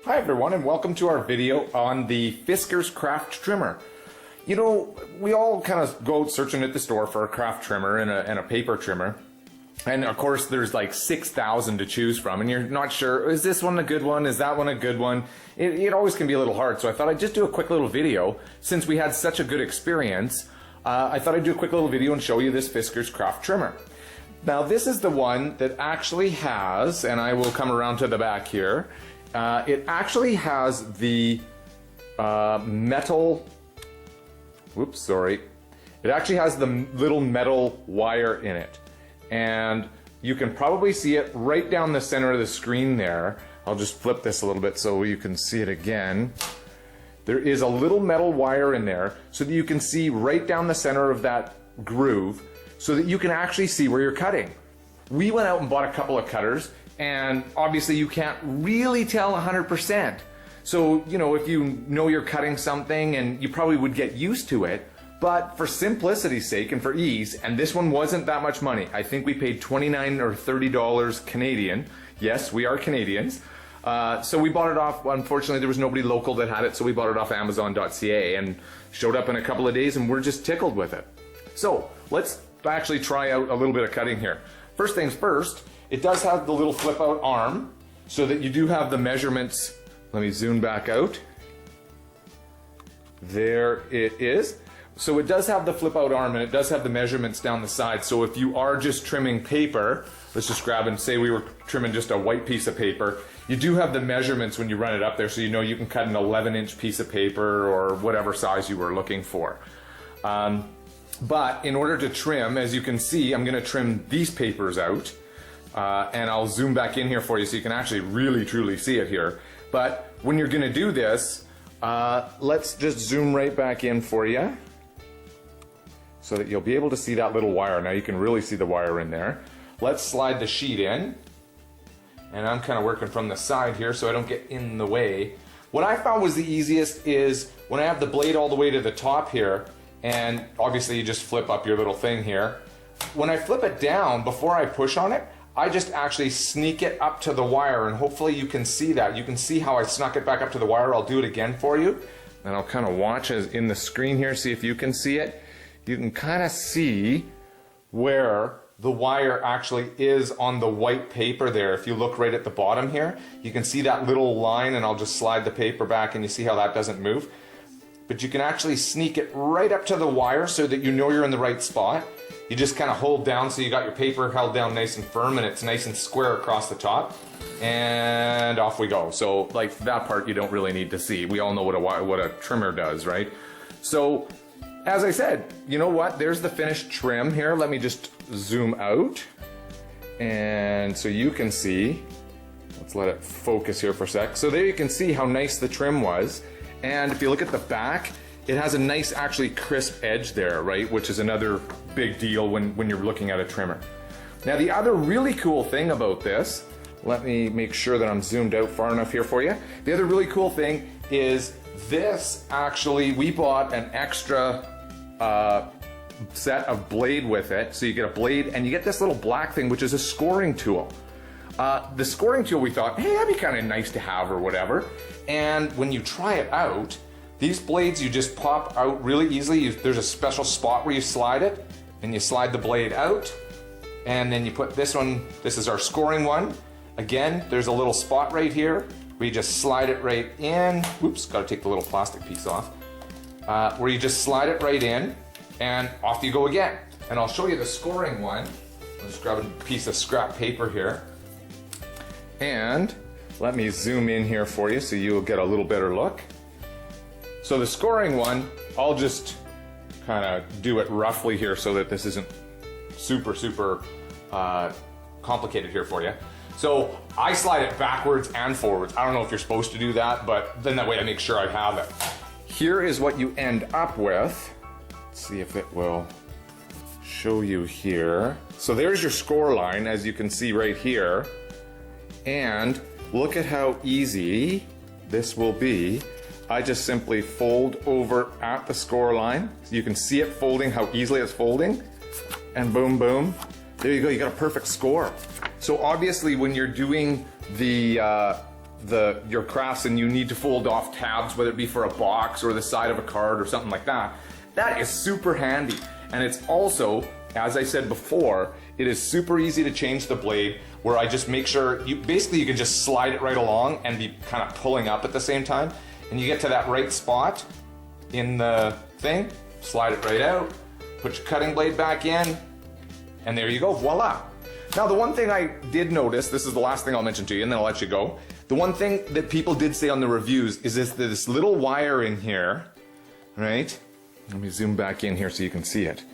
Hi everyone, and welcome to our video on the Fiskars craft trimmer. You know, we all kind of go out searching at the store for a craft trimmer and a paper trimmer. And of course there's like 6,000 to choose from, and you're not sure, is this one a good one, is that one a good one? It always can be a little hard, so I thought I'd just do a quick little video. Since we had such a good experience, I thought I'd do a quick little video and show you this Fiskars craft trimmer. Now this is the one that actually has, and I will come around to the back here, it actually has the metal, whoops, sorry. It actually has the little metal wire in it. And you can probably see it right down the center of the screen there. I'll just flip this a little bit so you can see it again. There is a little metal wire in there so that you can see right down the center of that groove so that you can actually see where you're cutting. We went out and bought a couple of cutters, and obviously you can't really tell 100%. So, you know, if you know you're cutting something, and you probably would get used to it, but for simplicity's sake and for ease, and this one wasn't that much money. I think we paid $29 or $30 Canadian. Yes, we are Canadians. So we bought it off, unfortunately there was nobody local that had it, so we bought it off Amazon.ca and showed up in a couple of days, and we're just tickled with it. So let's actually try out a little bit of cutting here. First things first, it does have the little flip out arm so that you do have the measurements. Let me zoom back out. There it is. So it does have the flip out arm, and it does have the measurements down the side. So if you are just trimming paper, let's just grab and say we were trimming just a white piece of paper, you do have the measurements when you run it up there, so you know you can cut an 11-inch piece of paper or whatever size you were looking for. But in order to trim, as you can see, I'm going to trim these papers out. And I'll zoom back in here for you so you can actually really truly see it here. But when you're going to do this, let's just zoom right back in for you so that you'll be able to see that little wire. Now you can really see the wire in there. Let's slide the sheet in, and I'm kind of working from the side here so I don't get in the way. What I found was the easiest is when I have the blade all the way to the top here, and obviously you just flip up your little thing here. When I flip it down, before I push on it, I just actually sneak it up to the wire, and hopefully you can see that. You can see how I snuck it back up to the wire. I'll do it again for you, and I'll kind of watch as in the screen here, see if you can see it. You can kind of see where the wire actually is on the white paper there. If you look right at the bottom here, you can see that little line, and I'll just slide the paper back and you see how that doesn't move. But you can actually sneak it right up to the wire so that you know you're in the right spot. You just kind of hold down so you got your paper held down nice and firm, and it's nice and square across the top, and off we go. So like that part you don't really need to see. We all know what a trimmer does, right? So as I said, you know what? There's the finished trim here. Let me just zoom out, and so you can see. Let's let it focus here for a sec. So there you can see how nice the trim was. And if you look at the back, it has a nice, actually crisp edge there, right? Which is another big deal when you're looking at a trimmer. Now the other really cool thing about this, let me make sure that I'm zoomed out far enough here for you. The other really cool thing is this actually, we bought an extra set of blade with it. So you get a blade and you get this little black thing, which is a scoring tool. The scoring tool, we thought, hey, that'd be kind of nice to have or whatever. And when you try it out, these blades you just pop out really easily. There's a special spot where you slide it, and you slide the blade out, and then you put this one, this is our scoring one. Again, there's a little spot right here where you just slide it right in. Oops, gotta take the little plastic piece off. Where you just slide it right in, and off you go again. And I'll show you the scoring one. I'll just grab a piece of scrap paper here. And let me zoom in here for you so you'll get a little better look. So the scoring one, I'll just kind of do it roughly here so that this isn't super complicated here for you. So I slide it backwards and forwards. I don't know if you're supposed to do that, but then that way I make sure I have it. Here is what you end up with. Let's see if it will show you here. So there's your score line, as you can see right here. And look at how easy this will be. I just simply fold over at the score line. So you can see it folding, how easily it's folding. And boom, boom. There you go, you got a perfect score. So obviously when you're doing the your crafts and you need to fold off tabs, whether it be for a box or the side of a card or something like that, that is super handy. And it's also, as I said before, it is super easy to change the blade, where I just make sure, you can just slide it right along and be kind of pulling up at the same time. And you get to that right spot in the thing, slide it right out, put your cutting blade back in, and there you go, voila. Now the one thing I did notice, this is the last thing I'll mention to you and then I'll let you go. The one thing that people did say on the reviews is this little wire in here, right? Let me zoom back in here so you can see it.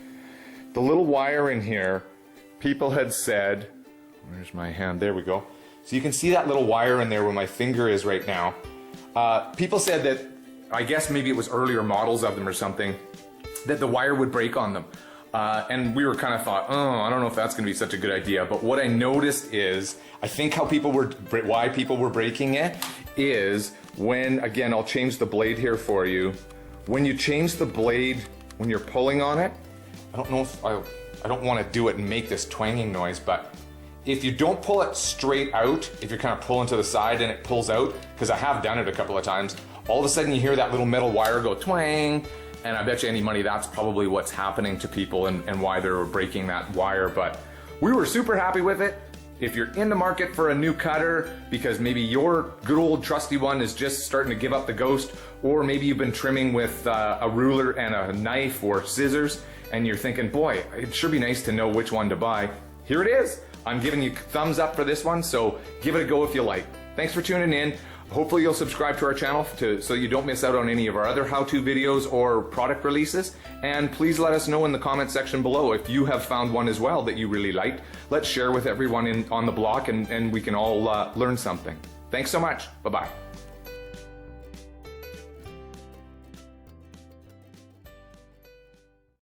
The little wire in here, people had said, where's my hand? There we go. So you can see that little wire in there where my finger is right now. People said that, I guess maybe it was earlier models of them or something, that the wire would break on them. And we were kind of thought, oh, I don't know if that's going to be such a good idea. But what I noticed is, I think why people were breaking it is when, again, I'll change the blade here for you. When you change the blade, when you're pulling on it, I don't know if I don't want to do it and make this twanging noise, but if you don't pull it straight out, if you're kind of pulling to the side and it pulls out, because I have done it a couple of times, all of a sudden you hear that little metal wire go twang, and I bet you any money that's probably what's happening to people and why they're breaking that wire. But we were super happy with it. If you're in the market for a new cutter because maybe your good old trusty one is just starting to give up the ghost, or maybe you've been trimming with a ruler and a knife or scissors and you're thinking, boy, it'd sure be nice to know which one to buy, here it is. I'm giving you thumbs up for this one, so give it a go if you like. Thanks for tuning in. Hopefully you'll subscribe to our channel so you don't miss out on any of our other how-to videos or product releases. And please let us know in the comment section below if you have found one as well that you really liked. Let's share with everyone on the block and we can all learn something. Thanks so much. Bye-bye.